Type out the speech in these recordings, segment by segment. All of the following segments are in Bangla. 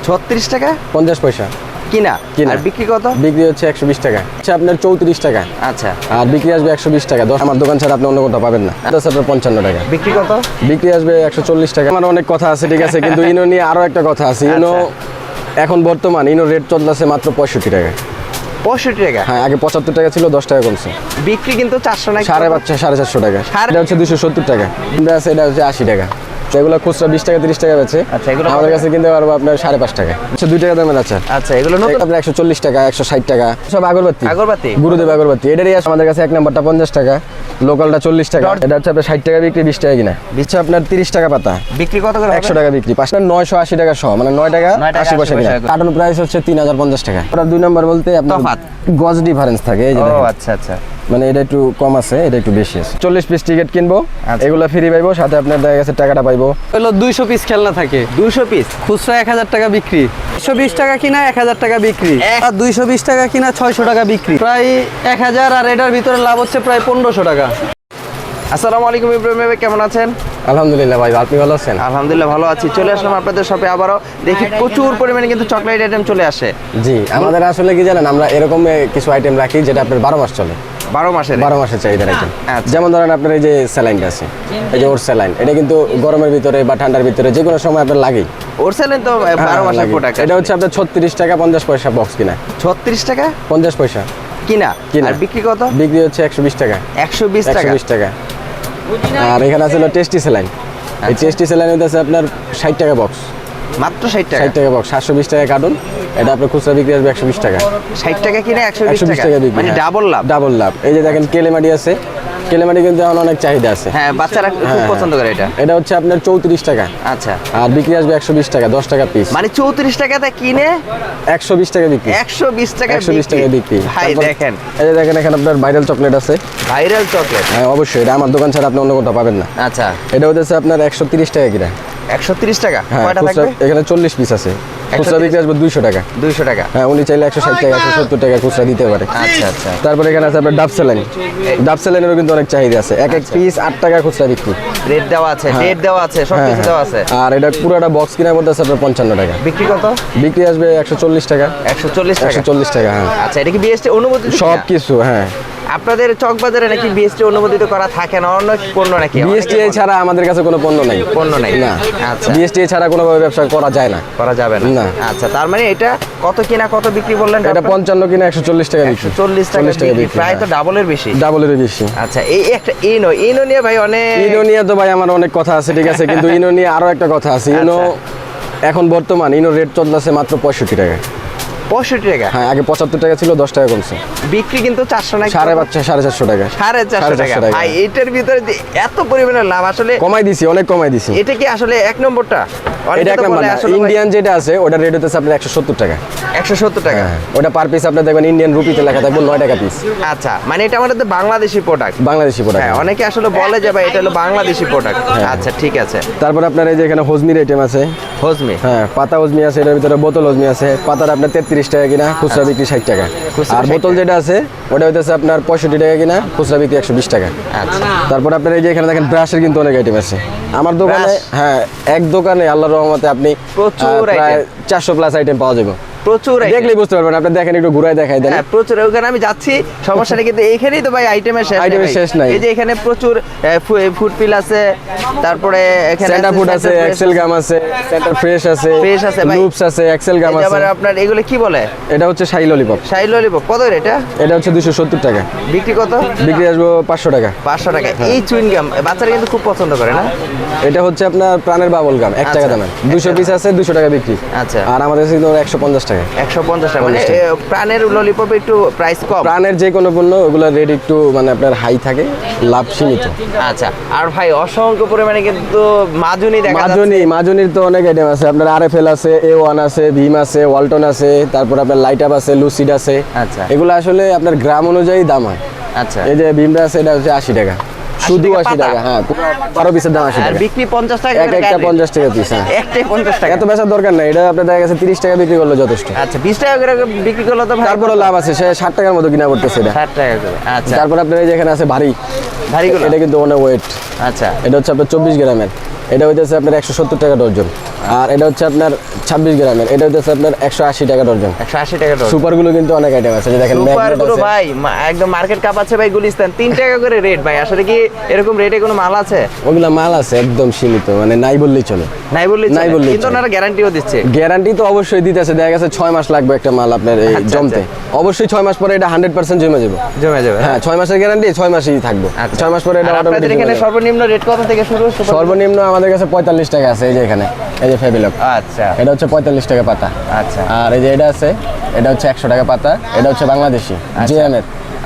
36 টাকা 50 পয়সা কিনা কিনা। আর বিক্রি কত? বিক্রি হচ্ছে 120 টাকা, আচ্ছা আপনার 34 টাকা। আচ্ছা আর বিক্রি আসবে 120 টাকা। আমার দোকান ছাড়া আপনি অন্য কোথাও পাবেন না। 55 টাকা বিক্রি কত? বিক্রি আসবে 140 টাকা। আমার অনেক কথা আছে, ঠিক আছে, কিন্তু ইনো নিয়ে আরো একটা কথা আছে। ইনো এখন বর্তমান ইনো রেট চলতেছে মাত্র 65 টাকা। 65 টাকা? হ্যাঁ, আগে 75 টাকা ছিল, 10 টাকা কমছে। বিক্রি কিন্তু 400 না? 450 টাকা। এটা হচ্ছে 270 টাকা। এটা আছে, এটা হচ্ছে 80 টাকা। এগুলো খুচরা 20 টাকা 30 টাকা বেচে। আচ্ছা, এগুলো আমাদের কাছে কিনতে পারবো আপনার 5.5 টাকা। আচ্ছা 2 টাকা দামের আছে। আচ্ছা এগুলো নতুন আপনার 140 টাকা 160 টাকা। সব আগরবাতি আগরবাতি গুরুদেব আগরবাতি। এটারই আছে আমাদের কাছে। এক নাম্বারটা 50 টাকা, লোকালটা 40 টাকা। এটা হচ্ছে আপনার 60 টাকা বিক্রি, 20 টাকা কিনা। দিচ্ছে আপনার 30 টাকা পাতা। বিক্রি কত করে? 100 টাকা বিক্রি। পাঁচটা 980 টাকা সহ, মানে 9 টাকা 80 পয়সা কিনা। কার্টন প্রাইস হচ্ছে 3050 টাকা। ওটা 2 নাম্বার বলতে আপনার গজ ডিফারেন্স থাকে। এই যে ও আচ্ছা আচ্ছা, মানে এটা একটু কম আছে, এটা একটু বেশি আছে। 40 পিস টিকিট কিনবো, এগুলো ফ্রি পাইবো, সাথে আপনার দেখা গেছে টাকাটা পাইবো। হলো 200 পিস খেলনা থাকে। 200 পিস খুচরা 1000 টাকা বিক্রি, 120 টাকা কিনা 1000 টাকা বিক্রি, আর 220 টাকা কিনা 600 টাকা বিক্রি, প্রায় 1000। আর এটার ভিতরে লাভ হচ্ছে প্রায় 1500 টাকা। আসসালামু আলাইকুম ইব্রাহিম ভাই, কেমন আছেন? আলহামদুলিল্লাহ ভাই, আপনি ভালো আছেন? আলহামদুলিল্লাহ ভালো আছি। চলে আসলাম আপনাদের শপে আবারও। দেখি প্রচুর পরিমাণে কিন্তু চকলেট আইটেম চলে আসে। জি, আমাদের আসলে কি জানেন, আমরা এরকম কিছু আইটেম রাখি যেটা আপনার 12 মাস চলে। 12 মাসের? 12 মাসের চাহিদার আইটেম। আচ্ছা। যেমন ধরেন আপনার এই যে স্যালাইনটা আছে, এই যে ওর স্যালাইন, এটা কিন্তু গরমের ভিতরে বা ঠান্ডার ভিতরে যে কোনো সময় আপনার লাগেই। ওর সেলেন তো 12 মাসের প্রোডাক্ট। এটা হচ্ছে আপনার 36 টাকা 50 পয়সা বক্স কিনা। 36 টাকা 50 পয়সা কিনা। কিনা। আর বিক্রি কত? বিক্রি হচ্ছে 120 টাকা। 120 টাকা। 120 টাকা। আর এখানে আছে টেস্টি স্যালাইন। এই টেস্টি স্যালাইন হচ্ছে আপনার 60 টাকা বক্স। মাত্র 60 টাকা? 60 টাকা বক্স, 720 টাকা কার্টন। এটা আপনার খুচরা বিক্রি আসবে 120 টাকা। 60 টাকা কিনে 120 টাকা বিক্রি, মানে ডাবল লাভ। ডাবল লাভ। এই যে দেখেন কেলেমাটি আছে, কেলেমাটি কিন্তু এখন অনেক চাহিদা আছে। হ্যাঁ, বাচ্চারা খুব পছন্দ করে এটা। এটা হচ্ছে আপনার 34 টাকা। আচ্ছা। আর বিক্রি আসবে 120 টাকা, 10 টাকা পিস। মানে 34 টাকাতে কিনে 120 টাকা বিক্রি। 120 টাকা 120 টাকা বিক্রি। ভাই দেখেন, এই যে দেখেন এখানে আপনার ভাইরাল চকলেট আছে। Viral chocolate? হ্যাঁ অবশ্যই, এটা আমার দোকান ছাড়া আপনি অন্য কোথাও পাবেন না। আচ্ছা। এটা হচ্ছে আপনার 130 টাকা কিনা। 130 টাকা? হ্যাঁ, কয়টা খুচরা থাকবে? এখানে 40 পিস আছে। খুচরা বিক্রি আসবে 200 টাকা। 200 টাকা? হ্যাঁ, উনি চাইলে 160 টাকা 170 টাকা খুচরা দিতে পারে। আচ্ছা আচ্ছা। তারপরে এখানে আছে আপনার ডাব স্যালাইন। ডাব স্যালাইনেরও কিন্তু অনেক চাহিদা আছে। এক এক পিস 8 টাকা খুচরা বিক্রি। রেট দেওয়া আছে, ডেট দেওয়া আছে, সব কিছু দেওয়া আছে। আর এটা পুরোটা বক্স কিনা পড়তে আছে আপনার 55 টাকা। বিক্রি কত? বিক্রি আসবে 140 টাকা। 140 টাকা? 140 টাকা, হ্যাঁ। আচ্ছা, এটা কি বিএসটি অনুমোদিত? সব কিছু, হ্যাঁ। আপনাদের চকবাজারে নাকি বিএসটি অনুমোদিত করা থাকে না? অন্য পণ্য নাকি? বিএসটিআই ছাড়া আমাদের কাছে কোনো পণ্য নাই। পণ্য নাই না। আচ্ছা। বিএসটিআই ছাড়া কোনোভাবে ব্যবসা করা যায় না। করা যাবে না? না। আচ্ছা, তার মানে এটা কত কিনা কত বিক্রি বললেন? এটা 55 কিনা 140 টাকা বিক্রি। 140 টাকা বিক্রি, প্রায় তো ডাবলের বেশি। ডাবলের বেশি। আচ্ছা, এই একটা ইনো নিয়ে ভাই অনেক ইনো নিয়ে তো ভাই আমার অনেক কথা আছে, ঠিক আছে, কিন্তু ইনো নিয়ে আরো একটা কথা আছে। ইনো এখন বর্তমান ইনো রেট চলতেছে মাত্র 65 টাকা। 65 টাকা? হ্যাঁ, আগে 75 টাকা ছিল, 10 টাকা কমছে। বিক্রি কিন্তু 400 না? 450 টাকা। 450 টাকা। ভাই এটার ভিতরে যে এত পরিমাণের লাভ, আসলে কমাই দিছি, অনেক কমাই দিছি। এটা কি আসলে এক নম্বরটা? এটা এক নাম্বার না। ইন্ডিয়ান যেটা আছে ওটা রেট হচ্ছে আপনার 170 টাকা। 170 টাকা? ওটা পার পিস আপনার দেখবেন ইন্ডিয়ান রুপিতে লেখা থাকবে 9 টাকা পিস। আচ্ছা, মানে এটা আমাদের বাংলাদেশি প্রোডাক্ট। বাংলাদেশি প্রোডাক্ট। হ্যাঁ, অনেকে আসলে বলে যে ভাই এটা হলো বাংলাদেশি প্রোডাক্ট। আচ্ছা ঠিক আছে। তারপর আপনার এই যে এখানে হজমির আইটেম আছে। হজমি? হ্যাঁ, পাতা হজমি আছে, এটার ভিতরে বোতল হজমি আছে। পাতাটা আপনার 33 টাকা কিনা, খুচরা বিক্রি 60 টাকা। আর বোতল যেটা আছে ওটা হইতেছে আপনার 65 টাকা কিনা, খুচরা বিক্রি 120 টাকা। আচ্ছা। তারপর আপনার এই যে এখানে দেখেন ব্রাশের কিন্তু অনেক আইটেম আছে আমার দোকানে। হ্যাঁ, এক দোকানে আল্লাহর রহমতে আপনি প্রচুর প্রায় 400 প্লাস আইটেম পাওয়া যাবে। প্রচুর দেখলেই বুঝতে পারবেন। আপনি দেখেন, একটু ঘুরায় দেখাই দেন। হ্যাঁ, প্রচুর। ওখানে আমি যাচ্ছি, সমস্যা নেই, কিন্তু এইখানেই তো ভাই আইটেমের শেষ নাই। এই যে এখানে প্রচুর ফুড পিল আছে, তারপরে এখানে সেন্টার ফুড আছে, এক্সেল গাম আছে, সেন্টার ফ্রেশ আছে, ভাই, লুপস আছে, এক্সেল গাম আছে। এবারে আপনার এগুলো কি বলে? এটা হচ্ছে শাহি ললিপপ। শাহি ললিপপ কত রে এটা? এটা হচ্ছে 270 টাকা। বিক্রি কত? বিক্রি আসবে 500 টাকা। 500 টাকা? এই চুইং গাম বাচ্চারা কিন্তু খুব পছন্দ করে না? এটা হচ্ছে আপনার প্রাণের বাবল গাম, 1 টাকা দামের। 200 পিস আছে, 200 টাকা বিক্রি। আচ্ছা। আর আমাদের কাছে 150 টাকা। 150 টাকা? মানে প্রাণের ললিপপ একটু প্রাইস কম? প্রাণের যে কোনো পণ্য ওগুলো রেট একটু মানে আপনার হাই থাকে, লাভ সীমিত। আচ্ছা। আর ভাই অসংখ্য পরিমাণে কিন্তু মাজুনি দেখা যাচ্ছে। মাজুনির তো অনেক আইটেম আছে। আপনার আরএফএল আছে, A1 আছে, ভীম আছে, ওয়ালটন আছে, তারপর আপনার লাইট আপ আছে, লুসিড আছে। আচ্ছা। এগুলো আসলে আপনার গ্রাম অনুযায়ী দাম হয়। আচ্ছা। এই যে ভীমটা আছে, এটা হচ্ছে 80 টাকা, শুধু 80 টাকা। হ্যাঁ, 12 পিসের দাম 80 আর টাকা। বিক্রি 50 টাকা? এক একটা 50 টাকা পিস। হ্যাঁ, একটাই 50 টাকা? এত বেচার দরকার নাই। এটা আপনার দেখা গেছে 30 টাকা বিক্রি করলে যথেষ্ট। আচ্ছা, 20 টাকা করে বিক্রি করলে তো তারপরে লাভ আছে। সে 60 টাকার মতো কিনা করতেছে এটা। 60 টাকা করে? আচ্ছা। তারপর আপনার এই যে এখানে আছে ভারী। ভারীগুলো? এটা কিন্তু অনেক ওয়েট। আচ্ছা। এটা হচ্ছে আপনার 24 গ্রামের। এটা হইতেছে আপনার 170 টাকা ডজন। আর এটা হচ্ছে আপনার 26 গ্রামের, এটা হইতেছে আপনার 180 টাকা ডজন। 180 টাকা ডজন। সুপারগুলো কিন্তু অনেক আইটেম আছে, যে দেখেন সুপার ম্যাগনেট গুলো আছে। ভাই একদম মার্কেট কাপ আছে ভাই, গুলিস্তান 3 টাকা করে রেট ভাই। আসলে কি এরকম রেটে কোনো মাল আছে? ওগুলা মাল আছে একদম সীমিত, মানে নাই বললেই চলে। নাই বললেই নাই চলে, বললেই কিন্তু চলে। ওনারা গ্যারান্টিও দিচ্ছে। গ্যারান্টি তো অবশ্যই দিতেছে, দেখা গেছে 6 মাস লাগবে একটা মাল আপনার এই আচ্ছা, জমতে। অবশ্যই 6 মাস পরে এটা 100% জমে যাবে। জমে যাবে। হ্যাঁ 6 মাসের গ্যারান্টি, 6 মাসই থাকবে। আচ্ছা। 6 মাস পরে এটা আর আপনাদের অটোমেটিক এখানে সর্বনিম্ন রেট কত থেকে শুরু? সর্বনিম্ন আমাদের কাছে 45 টাকা আছে, এই যে এখানে এই যে ফেবিলক, আচ্ছা এটা হচ্ছে 45 টাকা পাতা। আচ্ছা আর এই যে এটা আছে, এটা হচ্ছে 100 টাকা পাতা, এটা হচ্ছে বাংলাদেশি জিএম এর।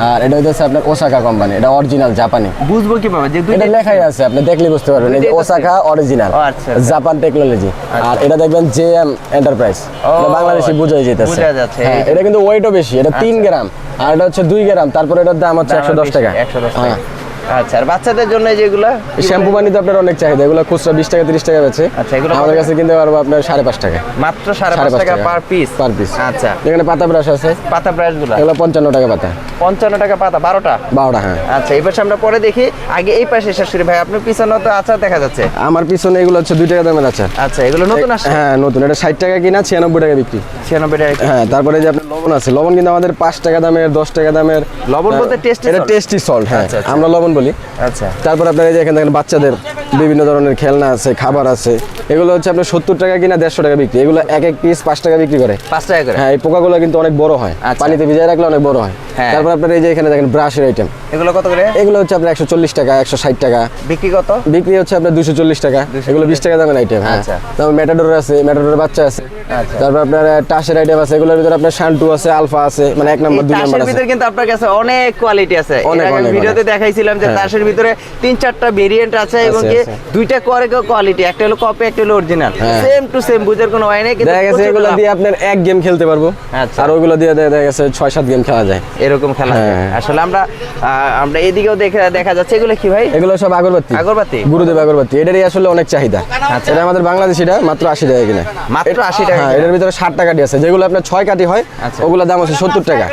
আর এটা হচ্ছে আপনার ওসাকা কোম্পানি, এটা অরিজিনাল জাপানি। বুঝবো কিভাবে যে এটা দুইটা লেখাই আছে, আপনি দেখলে বুঝতে পারবেন, এই যে দুইটাই তো ওসাকা অরিজিনাল ও, আচ্ছা, আচ্ছা। Japan technology. আর এটা দেখবেন জেএম এন্টারপ্রাইজ, এটা বাংলাদেশি বুঝাই যেতেছে। বোঝা যাচ্ছে। হ্যাঁ, এটা কিন্তু ওয়েটও বেশি, এটা 3 গ্রাম আর এটা হচ্ছে 2 গ্রাম, তারপরে এটার দাম হচ্ছে 110 টাকা। 110 হ্যাঁ। টাকা। আচ্ছা, আর বাচ্চাদের জন্য যেগুলা শ্যাম্পু পানি তো আপনার অনেক চাহিদা, এগুলো খুচরা 20 টাকা 30 টাকা বেচে। আচ্ছা, এগুলো কত আমাদের টাকা? কাছে কিনতে পারবো আপনার 5.5 টাকা। মাত্র 5.5 টাকা পার পিস। Per piece. আচ্ছা, এখানে পাতা ব্রাশ আছে, পাতা ব্রাশ গুলা এগুলো 55 টাকা পাতা। 55 টাকা পাতা 12টা। 12টা। হ্যাঁ, আচ্ছা, এই পাশে আমরা পরে দেখি, আগে এই পাশে শাশুড়ি ভাই আপনার পিছনে তো আচার দেখা যাচ্ছে। আমার পিছনে এগুলো হচ্ছে 2 টাকা দামের আচার। আচ্ছা, এগুলো নতুন আসছে। হ্যাঁ নতুন, এটা 60 টাকা কিনা, 96 টাকা বিক্রি। 96 টাকা। হ্যাঁ, তারপরে যে আপনার লবণ আছে, লবণ কিন্তু আমাদের 5 টাকা দামের, 10 টাকা দামের। লবণ বলতে টেস্টি এটা টেস্টি সল্ট, হ্যাঁ আচ্ছা, আচ্ছা। আমরা লবণ বলি। আচ্ছা, তারপর আপনার এই যে এখানে দেখেন বাচ্চাদের বিভিন্ন ধরনের খেলনা আছে, খাবার আছে, এগুলো হচ্ছে আপনার 70 টাকা কিনা, 150 টাকা বিক্রি। এগুলো এক এক পিস 5 টাকা বিক্রি করে। 5 টাকা করে। হ্যাঁ, এই পোকাগুলো কিন্তু অনেক বড় হয়, আচ্ছা। পানিতে ভিজায় রাখলে অনেক বড় হয়। হ্যাঁ। তারপর আপনার এই যে এখানে দেখেন ব্রাশের আইটেম, এগুলো কত করে এগুলো হচ্ছে আপনার 140 টাকা, 160 টাকা বিক্রি? কত বিক্রি হচ্ছে আপনার 240 টাকা। এগুলো 20 টাকা দামের আইটেম। হ্যাঁ, আচ্ছা। তারপর ম্যাটাডোর আছে, ম্যাটাডোরের বাচ্চা আছে। আচ্ছা। তারপর আপনার টাসের আইটেম আছে, এগুলোর ভিতরে আপনার শান্টু আছে, আলফা আছে, মানে 1 নম্বর 2 নম্বর তাসের আছে। ভিতরে কিন্তু আপনার কাছে অনেক কোয়ালিটি আছে। অনেক, অনেক, ভিডিওতে অনেক। দেখাইছিলাম যে হ্যাঁ। তাসের ভিতরে 3-4টা ভেরিয়েন্ট আছে এবং কি আছে। দুইটা করে কোয়ালিটি, একটা হলো কপি, একটা হলো অরিজিনাল। হ্যাঁ। সেম টু সেম, বুঝার কোনো হয় না, কিন্তু দেখা গেছে প্রচুর এগুলো লাভ। দিয়ে আপনার 1 গেম খেলতে পারবো, আচ্ছা। আর ওইগুলো দিয়ে দেখা গেছে 6-7 গেম খেলা যায়। এরকম খেলা আছে। হ্যাঁ। আসলে আমরা এদিকেও দেখা যাচ্ছে। এগুলো কি ভাই? এগুলো সব আগরবাতি। আগরবাতি? গুরুদেব আগরবাতি, এটারই আসলে অনেক চাহিদা। আচ্ছা। এটা আমাদের বাংলাদেশিটা মাত্র 80 টাকা কিনা। মাত্র 80 টাকা হ্যাঁ, কিনা। এটার ভিতরে 60 টাকাটি আছে, যেগুলো আপনার 6 কাঠি হয়, আচ্ছা। ওগুলোর দাম হচ্ছে 70 টাকা।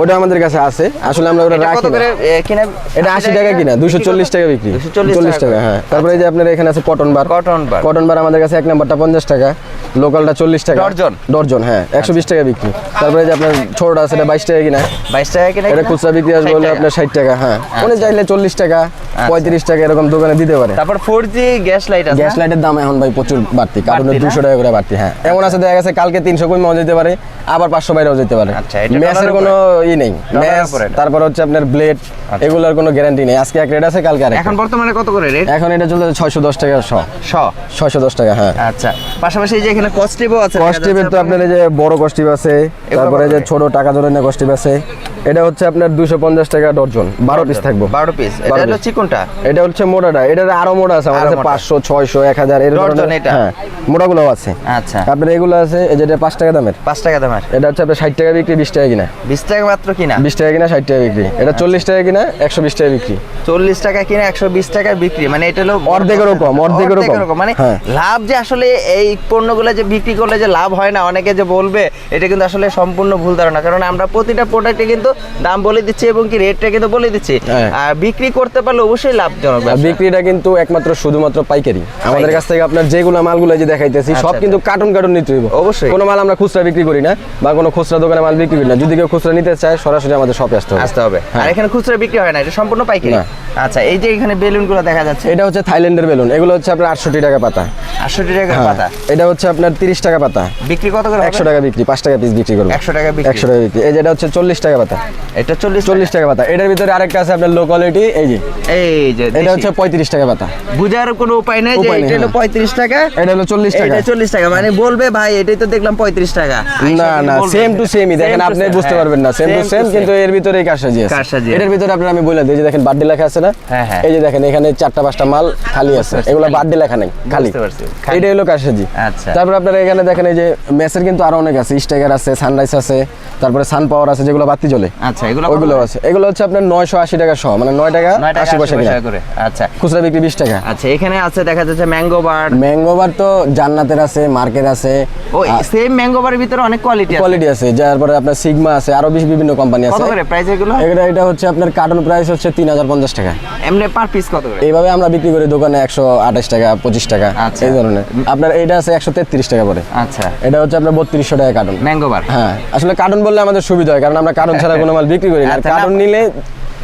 ওটা আমাদের কাছে আছে, আসলে আমরা ওটা এটা কত রাখি না। করে কিনা? এটা 80 টাকা কিনা, 240 টাকা বিক্রি। 240 টাকা। হ্যাঁ, তারপরে এই যে আপনার এখানে আছে কটন বার। কটন বার। কটন বার আমাদের কাছে 1 নাম্বারটা 50 টাকা, লোকালটা 40 টাকা ডর্জন? ডর্জন, হ্যাঁ 120 টাকা বিক্রি। তারপরে এই যে আপনার ছোটটা আছে, এটা 22 টাকা কিনা। 22 টাকা কিনা? এটা খুচরা বিক্রি আসবে 60 হলে টাকা। আপনার 60 টাকা। হ্যাঁ, উনি চাইলে 40 টাকা, 35 টাকা এরকম দোকানে দিতে পারে। তারপর 4G গ্যাস লাইট আছে। গ্যাস লাইটের দাম এখন ভাই প্রচুর বাড়তি, কারণ বাড়তি না? 200 টাকা করে বাড়তি। হ্যাঁ, এমন আছে দেখা গেছে কালকে 300 কমে যেতে পারে, আবার 500 বাইরেও যেতে পারে। আচ্ছা, এটা ম্যাচের ডলারের কোনো ই নেই, ডলারের ম্যাচ উপরে এটা। তারপর হচ্ছে আপনার ব্লেড, এগুলোর কোনো গ্যারান্টি নেই। আজকে এক রেট আছে, কালকে আরেক। এখন বর্তমানে কত করে রেট? এখন এটা চলছে 610 টাকা 100। 610 টাকা। হ্যাঁ, আচ্ছা, পাশাপাশি এই যে এখানে কস্টিভও আছে। কস্টিপের তো আপনার এই যে বড় কস্টিপ আছে, তারপরে এই যে ছোট টাকা ধরনের কস্টিপ আছে। এটা হচ্ছে আপনার 250 টাকা ডর্জন, 12 পিস থাকবো। 12 পিস। 12 এটা হলো piece। চিকনটা। এটা হচ্ছে মোটাটা, এটার আরো মোটা আছে আমার আরো কাছে, মোটা। 500 600 1000 এর ডর্জন ধরনের। এটা? হ্যাঁ, মোটাগুলো আছে। আচ্ছা, আপনার এগুলো আছে, এই যেটা 5 টাকা দামের, 5 টাকা দামের। এটা হচ্ছে আপনার 60 টাকা বিক্রি, 20 টাকা কিনা। 20 টাকা মাত্র কিনা? 20 টাকা কিনা, 60 টাকা বিক্রি। এটা 40 টাকা কিনা, 120 টাকা বিক্রি। 40 টাকা কিনা, 120 টাকা বিক্রি। মানে এটা হলো অর্ধেকেরও কম, অর্ধেকেরও কম। মানে হ্যাঁ। লাভ যে আসলে এই পণ্যগুলো যে বিক্রি করলে যে লাভ হয় না, অনেকে যে বলবে, এটা কিন্তু আসলে সম্পূর্ণ ভুল ধারণা। কারণ আমরা প্রতিটা প্রোডাক্টে কিন্তু দাম বলে দিচ্ছি এবং কি রেটটা কিন্তু বলে দিচ্ছি। হ্যাঁ। আর বিক্রি করতে পারলে অবশ্যই লাভজনক আর ব্যবসা। বিক্রিটা কিন্তু একমাত্র শুধুমাত্র পাইকারি। আমাদের কাছ থেকে আপনার যেগুলো মালগুলো যে দেখাইতেছি সব আচ্ছা, কিন্তু কার্টুন কার্টুন নিতে হইব। অবশ্যই। কোনো মাল আমরা খুচরা বিক্রি করি না, বা কোনো খুচরা দোকানে মাল বিক্রি করি না। যদি কেউ খুচরা নিতে চায়, সরাসরি আমাদের শপে আসতে হবে। আর এখানে খুচরা বিক্রি হয় না, এটা সম্পূর্ণ পাইকারি। না। আচ্ছা, এই যে এখানে বেলুনগুলো দেখা যাচ্ছে, এটা হচ্ছে থাইল্যান্ডের বেলুন, এগুলো হচ্ছে আপনার 68 টাকা পাতা। 68 টাকা হ্যাঁ, পাতা। এটা হচ্ছে আপনার 30 টাকা পাতা, বিক্রি কত করে? 100 টাকা বিক্রি, 5 টাকা পিস বিক্রি করবো। 100 টাকা বিক্রি। 100 টাকা বিক্রি। এই যেটা হচ্ছে 40 টাকা পাতা, এটা 40 টাকা পাতা। এটার ভিতরে আরেকটা আছে আপনার লো কোয়ালিটি, এই যে এই যে এটা হচ্ছে 35 টাকা পাতা। বুঝার কোনো উপায় নেই যে উপায় নেই, এটা হলো হ্যাঁ। 35 টাকা, এটা হলো 40 টাকা। এটা 40 টাকা। মানে বলবে ভাই এটাই তো দেখলাম 35 টাকা। না না, সেম টু সেমই। দেখেন, Same to আপনি same, বুঝতে হ্যাঁ। পারবেন না, same to Same to same, same। কিন্তু এর ভিতরে কারসাজি আছে। কারসাজি এটার ভিতরে আপনার আমি বলে দিই, যে দেখেন বার্থডে লেখা আছে না, হ্যাঁ, হ্যাঁ। এই যে দেখেন এখানে 4টা 5টা মাল খালি আছে, পারছি, এগুলো খালি। বার্থডে লেখা নেই, খালি। বুঝতে পারছি, খালি। এটা হলো কারসাজি। আচ্ছা। তারপর আপনারা এখানে দেখেন, এই যে মেসের কিন্তু আরো অনেক আছে, স্টাইগার আছে, সানরাইজ আছে, তারপরে সান পাওয়ার আছে, যেগুলো বাতি জ্বলে। আচ্ছা, এগুলো ওইগুলো আছে, এগুলো হচ্ছে আপনার 980 টাকা সহ, মানে 9 টাকা 80 পয়সা করে। আচ্ছা খুচরা বিক্রি 20 টাকা। আচ্ছা, এখানে আছে দেখা যাচ্ছে ম্যাঙ্গো বার্ড। ম্যাঙ্গো বার তো জান্নাতের আছে, মার্কের আছে, ও সেম ম্যাঙ্গো বারের ভিতরে অনেক কোয়ালিটি আছে। কোয়ালিটি আছে, তারপরে আপনার সিগমা আছে, আরো বিভিন্ন কোম্পানি কত আছে। করে প্রাইস এগুলো? এটা হচ্ছে আপনার কার্টন প্রাইস হচ্ছে 3050 টাকা। এমনি পার পিস কত করে? এইভাবে আমরা বিক্রি করি দোকানে 128 টাকা, 25 টাকা, আচ্ছা। এই ধরনের। আপনার এইটা আছে 133 টাকা পরে। আচ্ছা, এটা হচ্ছে আপনার 3200 টাকা কার্টন। ম্যাঙ্গো বার। হ্যাঁ, আসলে কার্টন বললে আমাদের সুবিধা হয়, কারণ আমরা কার্টন ছাড়া কোনো মাল বিক্রি করি না। আচ্ছা, কার্টন না- নিলে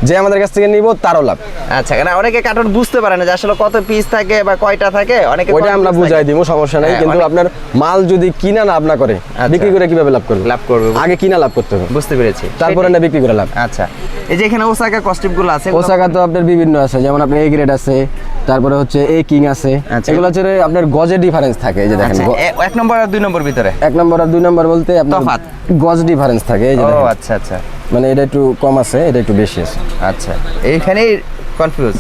যে আমাদের কাছ থেকে নিব তারও লাভ। আচ্ছা, কারণ অনেকে কার্টন বুঝতে পারে না যে আসলে কত পিস থাকে বা কয়টা থাকে, অনেকে ওইটা আমরা confuse বুঝাই থাকে। দিব, সমস্যা নাই। হ্যাঁ, কিন্তু অনেক- আপনার মাল যদি কিনা লাভ না করে, বিক্রি করে কিভাবে লাভ করবে? লাভ করবে। আগে কিনা লাভ করতে হবে, বুঝতে পেরেছি। তারপরে না বিক্রি করে লাভ। আচ্ছা, এই যে এখানে ওসাকা কস্টিপ গুলো আছে, এগুলো- ওসাকা তো আপনার বিভিন্ন আছে, যেমন আপনার এ গ্রেড আছে, তারপরে হচ্ছে এ কিং আছে। আচ্ছা। এগুলো হচ্ছে আপনার গজে ডিফারেন্স থাকে, এই যে দেখেন আচ্ছা, এক নম্বর আর 2 নম্বর ভিতরে 1 নম্বর আর 2 নম্বর বলতে আপনার তফাৎ। গজ ডিফারেন্স থাকে, এই যে ও দেখেন। আচ্ছা আচ্ছা মানে এটা একটু কম আছে, এটা একটু বেশি আছে। আচ্ছা, এইখানেই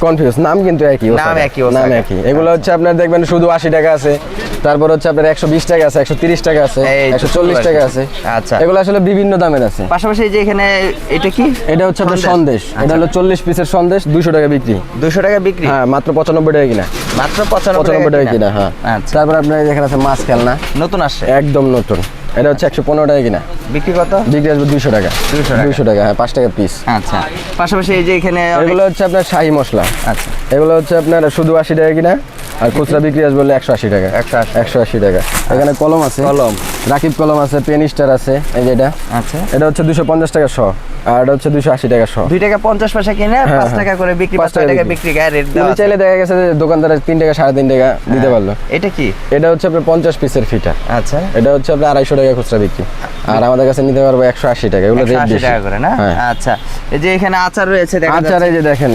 কনফিউজ, নাম কিন্তু একই, নাম ওসাকা। একই, ওসাকা। নাম একই। এগুলো হচ্ছে আপনার দেখবেন শুধু 80 টাকা আছে, তারপর হচ্ছে আপনার 120 টাকা আছে, 130 টাকা আছে, এই তো 140 টাকা আছে। আচ্ছা। এগুলো আসলে বিভিন্ন দামের আছে। পাশাপাশি এই যে এখানে এটা কি? এটা হচ্ছে আপনার সন্দেশ, এটা আচ্ছা। হলো 40 পিসের সন্দেশ, 200 টাকা বিক্রি। 200 টাকা বিক্রি, হ্যাঁ, মাত্র 95 টাকা কিনা। মাত্র 95 95 টাকা কিনা, হ্যাঁ। আচ্ছা, তারপর আপনার এখানে আছে মাছ খেলনা, নতুন আসছে, একদম নতুন। এটা হচ্ছে 115 টাকা কিনা, বিক্রি কত? বিক্রি আসবে 200 টাকা। 200 টাকা। 200 টাকা, হ্যাঁ, 5 টাকা পিস। আচ্ছা, পাশাপাশি এই যে এখানে অনেক- এগুলো হচ্ছে আপনার শাহী মশলা, আচ্ছা, এগুলো হচ্ছে আপনার শুধু 80 টাকা কিনা, আর খুচরা বিক্রি আসবে বলে 180 টাকা। 180 টাকা। এখানে কলম আছে, কলম। রাকিব কলম আছে, পেন স্টার আছে, এই যে এটা। আচ্ছা, এটা হচ্ছে 250 টাকা শ, আর এটা হচ্ছে 280 টাকা শ। 2 টাকা 50 পয়সা কিনে 5 টাকা করে বিক্রি, 5 টাকা বিক্রি, গায়ে রেট দেওয়া তুমি আছে। চাইলে দেখা গেছে যে দোকানদার 3 টাকা 3.5 টাকা দিতে পারলো। এটা কি? এটা হচ্ছে আপনার 50 পিসের ফিটা, আচ্ছা, এটা হচ্ছে আপনার 250 টাকা খুচরা বিক্রি, আর আমাদের কাছে নিতে পারবো 180 টাকা। এগুলো রেট 180 বেশি। টাকা করে না? হ্যাঁ। আচ্ছা, এই যে এখানে আচার রয়েছে দেখা আচার যাচ্ছে। এই যে দেখেন,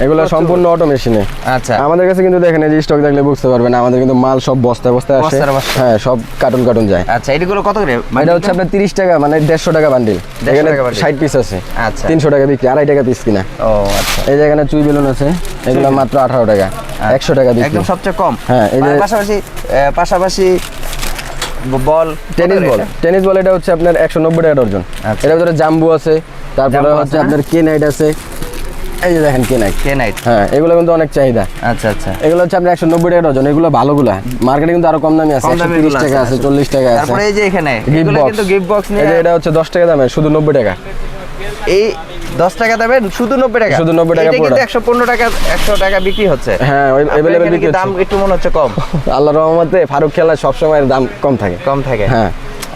এগুলো প্রচুর। সম্পূর্ণ অটো মেশিনে। আচ্ছা, আমাদের কাছে কিন্তু দেখেন, এই যে স্টক দেখলে বুঝতে পারবেন, আমাদের কিন্তু মাল সব বস্তায় বস্তায় আসে। বস্তায় বস্তায়। হ্যাঁ, সব কার্টুন কার্টুন যায়। আচ্ছা, এগুলো কত করে? এটা হচ্ছে আপনার 30 টাকা, মানে 150 টাকা বান্ডিল। 150 এখানে টাকা বান্ডিল। 60 পিস আছে, আচ্ছা। 300 টাকা বিক্রি, 2.5 টাকা পিস কিনা। ও আচ্ছা, এই যে এখানে চুই বেলুন আছে, এগুলো মাত্র 18 টাকা, 100 টাকা বিক্রি। একদম সবচেয়ে কম। হ্যাঁ, এই যে আর পাশাপাশি বল, টেনিস বল, টেনিস বল এটা হচ্ছে আপনার 190 টাকা ডজন। আচ্ছা। এটার ভিতরে জাম্বু আছে, তারপরে জাম্বু হচ্ছে আছে, আপনার কে নাইট আছে, এই যে দেখেন কে নাইট। কে নাইট। হ্যাঁ, এগুলো কিন্তু অনেক চাহিদা। আচ্ছা আচ্ছা, এগুলো হচ্ছে আপনার 190 টাকা ডজন, এগুলো ভালোগুলা। মার্কেটে কিন্তু আরো কম দামি আছে, কম দামি 130 গুলো টাকা আছে, আছে। 40 টাকা আছে। তারপরে এই যে এখানে গিফট এগুলো বক্স, কিন্তু গিফট বক্স নিয়ে এই যে এটা হচ্ছে 10 টাকা দামে, শুধু 90 টাকা। এই 10 টাকা দেবেন, শুধু 90 টাকা। শুধু 90 টাকা এটা কিন্তু পুরোটা। 115 টাকা, 100 টাকা বিক্রি হচ্ছে। হ্যাঁ, ওই আপনার available এখানে কি বিক্রি দাম হচ্ছে। একটু মনে হচ্ছে কম? আল্লাহর রহমতে ফারুক খেলা সবসময় দাম কম থাকে। কম থাকে। হ্যাঁ,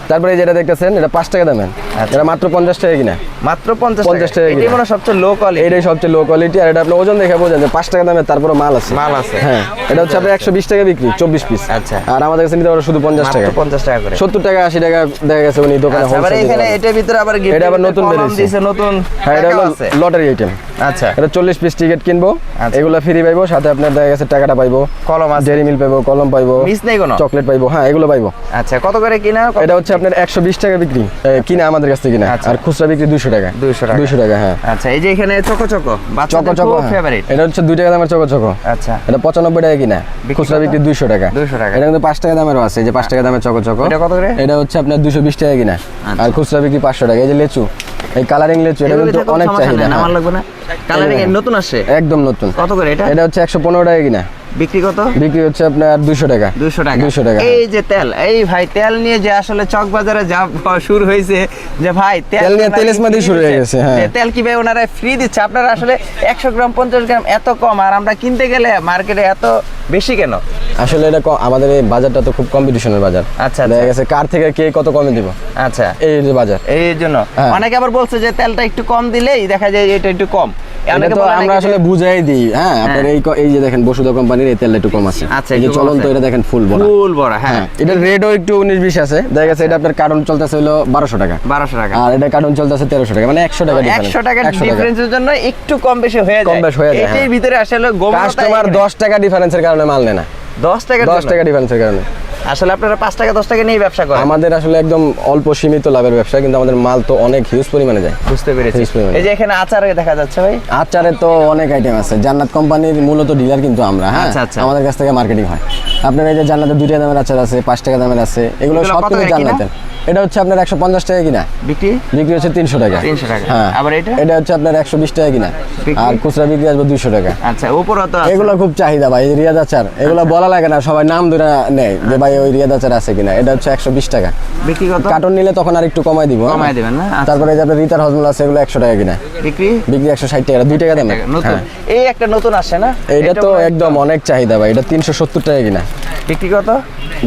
তারপরে যেটা দেখতেছেন, এটা 5 টাকা দামের, আচ্ছা। এটা মাত্র 50 টাকা কিনা। মাত্র 50 50 টাকা এটাই কিনা। মনে হয় সবচেয়ে লো কোয়ালিটি। এইটাই সবচেয়ে লো কোয়ালিটি, আর এটা আপনি ওজন দেখে বোঝেন যে 5 টাকা দামের, তারপরে মাল আছে। মাল আছে। হ্যাঁ, এটা হচ্ছে আপনার 120 টাকা বিক্রি, 24 পিস। আচ্ছা। আর আমাদের কাছে নিতে পারো শুধু 50 টাকা। মাত্র 50 টাকা করে। 70 টাকা 80 টাকা দেখা গেছে উনি দোকানে আচ্ছা, আবার wholesale এখানে দিতে পারে। এটার ভিতরে আবার গিফট, এটা আবার নতুন বেরিয়েছে। দিয়েছে, নতুন হ্যাঁ, এটা টাকাও হলো আছে। Lottery item. আচ্ছা, এটা 40 পিস টিকিট কিনবো, আচ্ছা। এগুলো ফ্রি পাইবো, সাথে আপনার দেখা গেছে টাকাটা পাইবো, কলম আছে, ডেরি মিল পাইবো, কলম পাইবো, মিস নেই কোনো। চকলেট পাইবো। হ্যাঁ, এগুলো পাইবো। আচ্ছা, কত করে কিনা? এটা হচ্ছে আপনার 120 টাকা বিক্রি, কিনা আমাদের কাছ থেকে কিনা, আচ্ছা। আর খুচরা বিক্রি 200 টাকা। 200 টাকা। 200 টাকা, হ্যাঁ। আচ্ছা, এই যে এখানে চকো চকো, চকো বাচ্চাদের চকো, খুব হ্যাঁ। ফেভারিট। এটা হচ্ছে 2 টাকা দামের চকো চকো। আচ্ছা, এটা 95 টাকা কিনা, খুচরা কত? বিক্রি 200 টাকা। 200 টাকা। এটা কিন্তু 5 টাকা দামেরও আছে, এই যে 5 টাকা দামের চকো চকো। এটা কত করে? এটা হচ্ছে আপনার 220 টাকা কিনা, আচ্ছা। আর খুচরা বিক্রি 500 টাকা। এই যে লেচু, এই কালারিং লেচু, এটা এগুলো কিন্তু দেখো, অনেক সমস্যা চাহিদা। নেই, হ্যাঁ। আমার লাগবে না। কালারিং এর নতুন আসছে, একদম নতুন। কত করে এটা? এটা হচ্ছে 115 টাকা কিনা, বিক্রি কত? বিক্রি হচ্ছে আপনার 200 টাকা। 200 টাকা। 200 টাকা। এই যে তেল, এই ভাই তেল নিয়ে যে আসলে চক বাজারে যা শুরু হয়েছে, যে ভাই তেল নিয়ে তেল ইসমাদি free শুরু হয়ে দিচ্ছে। গেছে, হ্যাঁ। যে তেল কি ভাই ওনারা ফ্রি দিচ্ছে, আপনারা আসলে 100 গ্রাম 50 গ্রাম এত কম, আর আমরা কিনতে গেলে মার্কেটে এত বেশি কেন? আসলে এটা আমাদের এই বাজারটা তো খুব কম্পিটিশনের বাজার। আচ্ছা, দেখা আচ্ছা। গেছে কার থেকে কে কত কমে দিব, আচ্ছা, এই যে বাজার। এই জন্য হ্যাঁ। অনেকে আবার বলছে যে তেলটা একটু কম দিলেই দেখা যায় এটা একটু কম। এটা অনেকে তো বলে আমরা নাকি যে- আসলে বুঝাই দিই। হ্যাঁ, আপনার এই যে দেখেন বসুধা কোম্পানির এই তেলটা একটু কম আছে। আচ্ছা, এই যে একটু কম চলন্ত আছে। এটা দেখেন ফুল বড়। ফুল বড়, হ্যাঁ। হ্যাঁ, এটা রেটও একটু 19-20 আছে। দেখা গেছে এটা আপনার কার্টন চলতেছে হলো 1200 টাকা, 1200 টাকা। আর এটা কার্টন চলতেছে 1300 টাকা, মানে 100 টাকা difference। 100 টাকা 100 টাকা। ডিফারেন্সের জন্য একটু কম বেশি হয়ে যায়। কম বেশ হয়ে যায়, এটাই হ্যাঁ। ভিতরে আসলে গোমরতা কাস্টমার এখানে। 10 টাকা ডিফারেন্সের কারণে মাল নেয় না। 10 টাকা 10 টাকা ডিফারেন্সের কারণে। আসলে আপনারা 5 টাকা 10 টাকা নিয়ে ব্যবসা করেন। আমাদের আসলে একদম অল্প সীমিত লাভের ব্যবসা, কিন্তু আমাদের মাল তো অনেক হিউজ পরিমাণে যায়। বুঝতে পেরেছি। Huge পরিমাণে। এই যে এখানে আচার দেখা যাচ্ছে ভাই। আচারে তো অনেক আইটেম আছে। জান্নাত কোম্পানির মূলত ডিলার কিন্তু আমরা, হ্যাঁ। আচ্ছা, আচ্ছা। আমাদের কাছ থেকে মার্কেটিং হয়। আপনার এই যে জান্নাতের 2 টাকা দামের আচার আছে, 5 টাকা দামের আছে, এগুলো এগুলো সব কত কিন্তু করে কিনা? জান্নাতের। এটা হচ্ছে আপনার 150 টাকা কিনা, বিক্রি বিক্রি হচ্ছে 300 টাকা। 300 টাকা। হ্যাঁ, আবার এটা এটা হচ্ছে আপনার 120 টাকা কিনা, বিক্রি? আর খুচরা বিক্রি আসবে 200 টাকা। আচ্ছা, উপরও তো আছে। এগুলো খুব চাহিদা ভাই, রিয়াদ আচার এগুলো বলা লাগে না, সবাই নাম ধরে নেয় যে ভাই ওই রিয়াদ আচার আছে কিনা। এটা হচ্ছে 120 টাকা। বিক্রি কত? কার্টন নিলে তখন আর একটু কমাই দিব। কমায় দিবেন না? আচ্ছা। তারপরে এই যে আপনার রিতার হজমল আছে, এগুলো 100 টাকা কিনা, বিক্রি বিক্রি 160 টাকা, 2 টাকা দাম। নতুন, এই একটা নতুন আসে না? এটা তো মনে হয় একদম অনেক চাহিদা ভাই, এটা 370 টাকা কিনা, বিক্রি কত?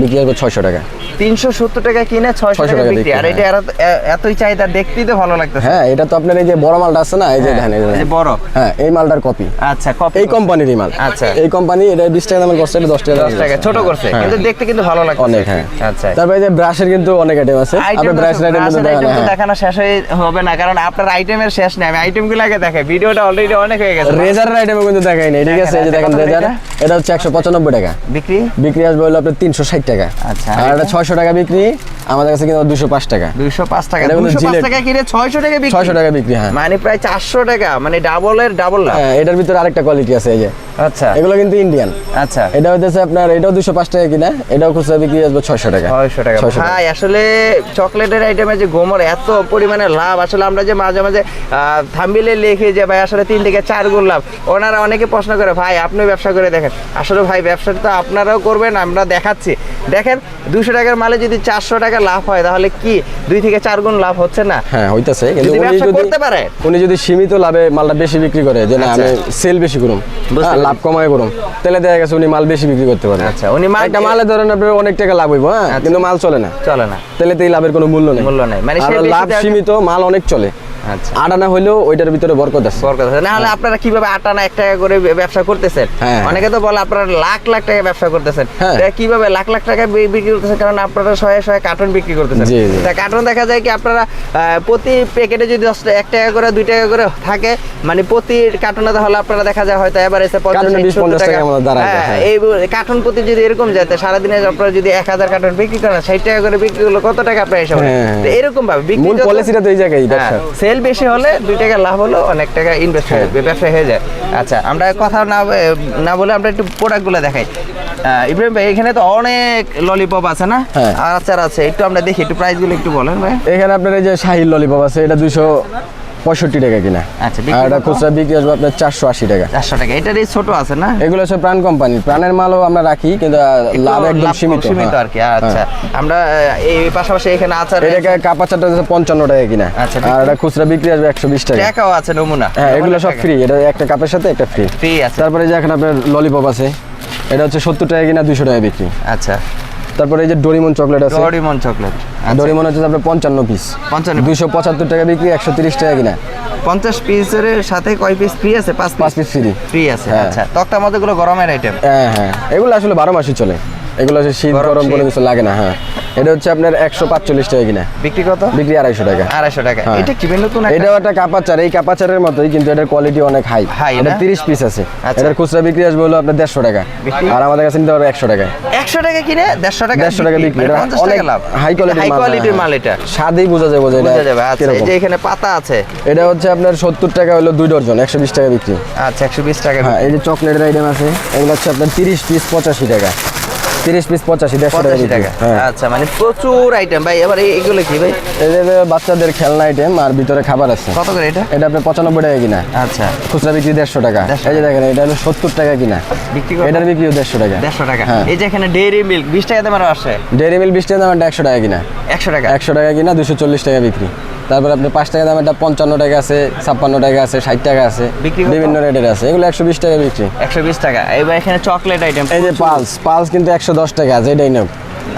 বিক্রি আসবে 600 টাকা। 370 টাকা কিনে 600 টাকা বিক্রি। আর এটা এতই চাহিদা, দেখতেই তো ভালো লাগতেছে। হ্যাঁ, এটা তো আপনার এই যে বড় মালটা আছে না, এই যে হ্যাঁ, দেখেন, এই যে এই যে দেখেন। বড়। হ্যাঁ, এই মালটার কপি। আচ্ছা, কপি এই কোম্পানিরই মাল। আচ্ছা। এই কোম্পানি, এটা 20 টাকা দামের করছে, এটা 10 টাকা 10 টাকা ছোট করছে, হ্যাঁ। কিন্তু দেখতে কিন্তু ভালো লাগছে অনেক। হ্যাঁ, আচ্ছা। তারপরে এই যে ব্রাশের কিন্তু অনেক আইটেম আছে। আপনি ব্রাশের আইটেম কিন্তু দেখেন। হ্যাঁ, দেখানো শেষ হবে না, কারণ আপনার আইটেমের শেষ নেই। আমি আইটেমগুলো আগে দেখাই, ভিডিওটা অলরেডি অনেক হয়ে গেছে। রেজারের আইটেমও কিন্তু দেখাই নাই, ঠিক আছে? এই যে দেখেন কত রেজার, এটা? এটা হচ্ছে 195 টাকা, বিক্রি বিক্রি আসবে হলো আপনার 360 টাকা। আচ্ছা, আর এটা 600 টাকা বিক্রি, আমাদের কাছে কিন্তু 205 টাকা। 205 টাকা। এটা কিন্তু 205 জিলেট। টাকা কিনে 600 টাকা বিক্রি। 600 টাকা বিক্রি। হ্যাঁ, মানে প্রায় 400 টাকা, মানে ডাবলের ডাবল লাভ। হ্যাঁ, এটার ভিতরে আরেকটা কোয়ালিটি আছে, এই যে আচ্ছা এগুলো কিন্তু ইন্ডিয়ান। আচ্ছা, এটা হইতেছে আপনার, এটাও 205 টাকা কিনা, এটাও খুচরা বিক্রি আসবে 600 টাকা। 600 টাকা। 600 টাকা। ভাই আসলে চকলেটের আইটেমে যে গোমর এত পরিমাণে লাভ, আসলে আমরা যে মাঝে মাঝে থাম্বনেইলে লিখি যে ভাই আসলে 3 থেকে 4 গুণ লাভ, ওনারা অনেকে প্রশ্ন করে ভাই আপনি ব্যবসা করে দেখেন। আসলে ভাই ব্যবসাটা তো আপনারাও করবেন, আমরা দেখাচ্ছি। দেখেন 200 টাকার মালে যদি 400 টাকা লাভ হয়, তাহলে কি 2 থেকে 4 গুণ লাভ হচ্ছে না? হ্যাঁ, হইতাছে, কিন্তু যদি উনি ব্যবসা যদি করতে পারে। উনি যদি সীমিত লাভে মালটা বেশি বিক্রি করে, যে না আচ্ছা। আমি সেল বেশি করুম, বুঝতে হ্যাঁ, লাভ কমায় করুম, তাহলে দেখা গেছে উনি মাল বেশি বিক্রি করতে পারে। আচ্ছা, উনি মাল একটা মালে ধরেন আপনার অনেক টাকা লাভ হইব, হ্যাঁ, কিন্তু মাল চলে না, চলে না, তাহলে তো এই লাভের কোনো মূল্য নেই। মূল্য নাই। মানে আর সে বেশি লাভ দেওয়ার- সীমিত, মাল অনেক চলে। আচ্ছা, আটানা হইলেও ওইটার ভিতরে বরকত আছে। বড় কথা। না হলে আপনারা কিভাবে 8 আনা 1 টাকা করে ব্যবসা করতেছেন? হ্যাঁ। অনেকে তো বলে আপনারা লাখ লাখ টাকা ব্যবসা করতেছেন। হ্যাঁ। তা কিভাবে লাখ লাখ টাকা বিক্রি করতেছেন? কারণ আপনারা শয়ে শয়ে কার্টন বিক্রি করতেছেন। জি, জি। তা কার্টন দেখা যায় কি আপনারা প্রতি প্যাকেটে যদি 1 টাকা করে 2 টাকা করে থাকে, মানে প্রতি কার্টনে তাহলে আপনারা দেখা যায় হয়তো এভারেজে 50 কার্টনে 20, 50 টাকা টাকার মতো দাঁড়ায় যায়, হ্যাঁ, হ্যাঁ। এই কার্টন প্রতি যদি এরকম যায়, তো সারাদিনে আপনারা যদি 1000 কার্টন বিক্রি করেন, 60 টাকা করে বিক্রি করলে কত টাকা আপনার হিসাবে? হ্যাঁ। তো এরকম ভাবে বিক্রি মূল পলিসিটা তো এই জায়গায় ব্যবসা। সেল বেশি হলে 2 টাকা লাভ হলো, অনেক টাকা ইনভেস্ট হয়ে ব্যবসা হয়ে যায়। আচ্ছা, আমরা কথা না বলে আমরা একটু প্রোডাক্টগুলো দেখাই। ইব্রাহিম ভাই, এখানে তো অনেক ললিপপ আছে না? হ্যাঁ। আর আচার আছে, একটু আমরা দেখি, একটু প্রাইসগুলো একটু বলেন ভাই। এখানে আপনার এই যে শাহির ললিপপ আছে, এটা 265 টাকা কিনা। আচ্ছা, আর বিক্রি এটা কত? খুচরা বিক্রি আসবে আপনার 480 টাকা। 400 টাকা। এটার এই ছোট আছে না? এগুলো হচ্ছে প্রাণ কোম্পানি, প্রাণের মালও আমরা রাখি, কিন্তু লাভ একদম লাভ সীমিত। সীমিত আর কি। আচ্ছা, আমরা এই পাশাপাশি এখানে আচার এটাকে কাপাচারটা হচ্ছে 55 টাকা কিনা। আচ্ছা, আর এটা খুচরা বিক্রি আসবে 120 টাকা। টাকাও আছে নমুনা। হ্যাঁ, এগুলো সব ফ্রি, এটা একটা কাপের সাথে একটা ফ্রি। ফ্রি আছে। তারপরে যে এখানে আপনার ললিপপ আছে, এটা হচ্ছে 70 টাকা কিনা, 200 টাকা বিক্রি। আচ্ছা, তারপরে এই যে ডোরিমন চকলেট আছে, ডোরিমন চকলেট। ডোরিমন হচ্ছে আপনার 55 পিস, 55 275 টাকা বিক্রি, 130 টাকা কিনা। 50 পিসের সাথে কয় পিস ফ্রি আছে? 5 5 পিস ফ্রি। ফ্রি আছে। হ্যাঁ। আচ্ছা, তক্তার মধ্যে গুলো গরমের আইটেম। হ্যাঁ, হ্যাঁ, এগুলো আসলে 12 মাসই চলে, এগুলো হচ্ছে শীত গরম, গরম কোনো শীত। কিছু লাগে না। হ্যাঁ, এটা হচ্ছে আপনার 145 টাকা কিনা, বিক্রি কত? বিক্রি 250 টাকা। 250 টাকা। হ্যাঁ। এটা কি নতুন একটা? এটাও একটা কাপাচার, এই কাপাচারের মতোই, কিন্তু এটার কোয়ালিটি অনেক হাই। হাই এটা না? 30 পিস আছে। আচ্ছা। এটার খুচরা বিক্রি আসবে হলো আপনার 150 টাকা, বিক্রি? আর আমাদের কাছে নিতে হবে 100 টাকা। 100 টাকা কিনে 150 টাকা 150 টাকা বিক্রি। এটা 50 অনেক টাকা লাভ। হাই কোয়ালিটির হাই মাল। কোয়ালিটির মাল এটা। স্বাদেই বোঝা যাবে যে এটা বুঝা যাবে। আচ্ছা, এই কিরকম। যে এখানে পাতা আছে। এটা হচ্ছে আপনার 70 টাকা হলো 2 ডজন, 120 টাকা বিক্রি। আচ্ছা, 120 টাকা। হ্যাঁ, এই যে চকলেটের আইটেম আছে, এগুলো হচ্ছে আপনার 30 পিস 85 টাকা, 30 পিস 85, 150 টাকা 85 বিক্রি। টাকা। হ্যাঁ, আচ্ছা, মানে প্রচুর আইটেম ভাই। এবার এগুলো কি ভাই? এই যে বাচ্চাদের খেলনা আইটেম আর ভিতরে খাবার আছে। কত করে এটা? এটা আপনার 95 টাকা কিনা, আচ্ছা, খুচরা বিক্রি 150 টাকা। 150 এই যে দেখেন, এটা হলো 70 টাকা কিনা, বিক্রি কত? এটার বিক্রিও 150 টাকা। 150 টাকা। হ্যাঁ। এই যে এখানে ডেইরি মিল্ক 20 টাকা দামের আসে। ডেইরি মিল্ক 20 টাকা দাম, এটা 100 টাকা কিনা। 100 টাকা। 100 টাকা কিনা, 240 টাকা বিক্রি। তারপরে আপনার 5 টাকা দাম, এটা 55 টাকা আছে, 56 টাকা আছে, 60 টাকা আছে, বিক্রি কত? বিভিন্ন রেটের আছে। এগুলো 120 টাকা বিক্রি। 120 টাকা। এবার এখানে চকলেট আইটেম। এই যে পালস কিন্তু 110 টাকা, যেটাই নাও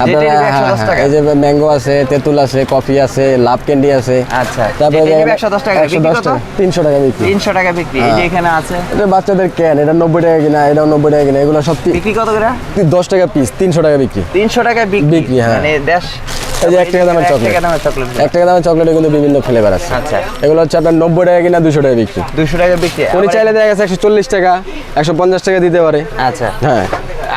আপনার। যেটাই নেবে হ্যাঁ, 110 হ্যাঁ, টাকা। এই যে ম্যাঙ্গো আছে, তেঁতুল আছে, কফি আছে, লাভ ক্যান্ডি আছে। আচ্ছা, তারপরে যেটাই দেখেন নেবে 110 টাকা। বিক্রি 110 কত? টাকা, 300 টাকা বিক্রি। 300 টাকা বিক্রি। এই যে এখানে আছে। এটা বাচ্চাদের ক্যান, এটা 90 টাকা কিনা, এটাও 90 টাকা কিনা। এগুলো সব বিক্রি কত করে? 10 টাকা পিস, 300 টাকা বিক্রি। 300 টাকা বিক্রি, হ্যাঁ। মানে দেশ। এই যে 1 টাকা দামের 1 চকলেট, টাকা দামের চকলেট। 1 টাকা দামের চকলেটে কিন্তু বিভিন্ন ফ্লেভার আছে। আচ্ছা, এগুলো হচ্ছে আপনার 90 টাকা কিনা, 200 টাকা বিক্রি। 200 টাকা বিক্রি। উনি আবার- চাইলে দেখা গেছে 140 টাকা, 150 টাকা দিতে পারে। আচ্ছা। হ্যাঁ,